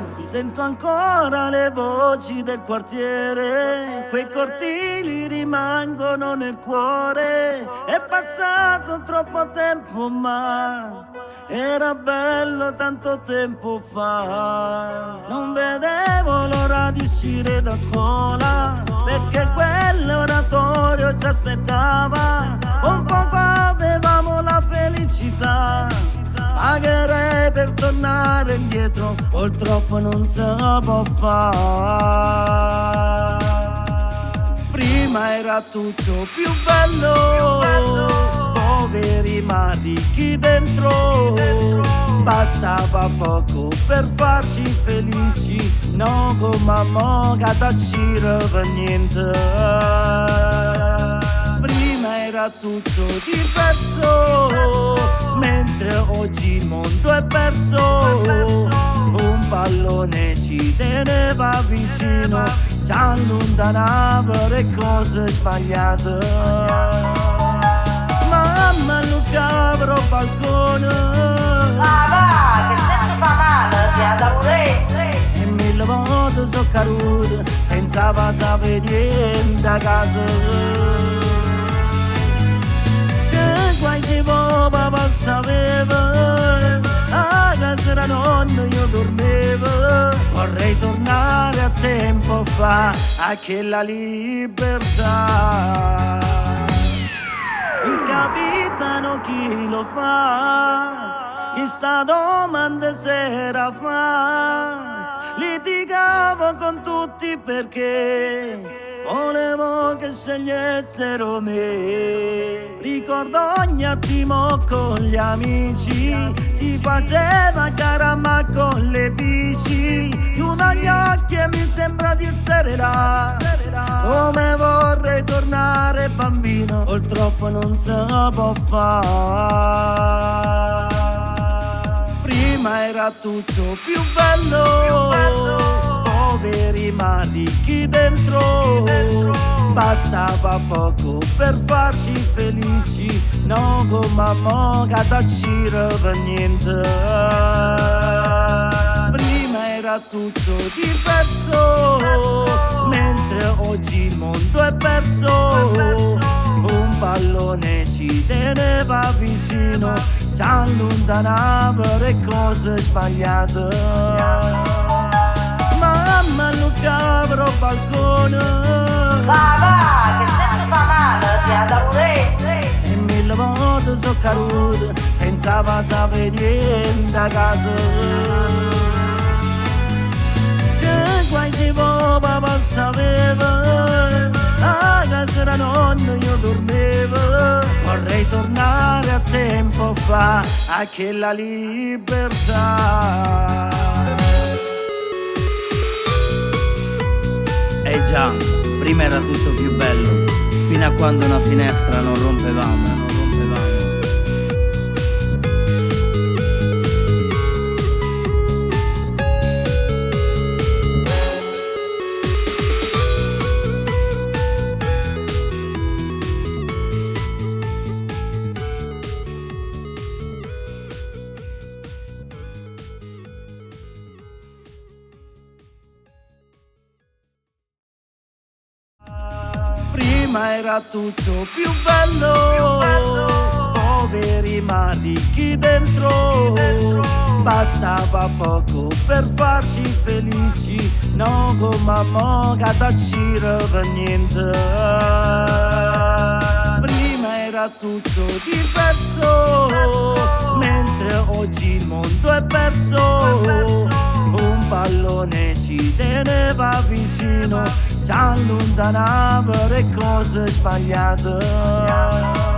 Sento ancora le voci del quartiere, quei cortili rimangono nel cuore. È passato troppo tempo ma era bello tanto tempo fa. Non vedevo l'ora di uscire da scuola, perché quell'oratorio ci aspettava. Un poco avevamo la felicità, pagherei per tornare indietro, purtroppo non si può fare. Prima era tutto più bello, poveri ma ricchi dentro. Bastava poco per farci felici, no come mo casa c'era per niente. Prima era tutto diverso, mentre oggi il mondo è perso. Un pallone ci teneva vicino, ci allontanava le cose sbagliate. Mamma Luca avrò balcone, va, che se fa male, ti ha da pure. e 1000 volte sono caduto senza passare niente a casa. Che guai si può papà sapeva, a casa da nonna io dormevo. Vorrei tornare a tempo fa, a quella libertà. Il capitano chi lo fa? Chi sta domanda sera fa? Litigavo con tutti perché volevo che scegliessero me. Ricordo ogni attimo con gli amici, si faceva caramba con le bici. Chiudo gli occhi e mi sembra di essere là, come vorrei tornare bambino, purtroppo non si può fare. Prima era tutto più bello, poveri ma ricchi dentro. Bastava poco per farci felici, no come mo casa c'era per niente. Prima era tutto diverso, mentre oggi il mondo è perso. Un pallone ci teneva vicino, ci allontanava le cose sbagliate. Mamma Luca avrò balcone, Va, che se fa male, ti ha da pure. e 1000 volte sono caduto senza passare niente a casa. Che guai si può papà sapeva, a casa da nonna io dormevo. Vorrei tornare a tempo fa, a quella libertà. Già, prima era tutto più bello, fino a quando una finestra non rompevamo. Prima era tutto più bello, poveri ma ricchi dentro. Bastava poco per farci felici, no come mo casa c'era per niente. Prima era tutto diverso, mentre oggi il mondo è perso. Un pallone ci teneva vicino, ci allontanava le cose sbagliate.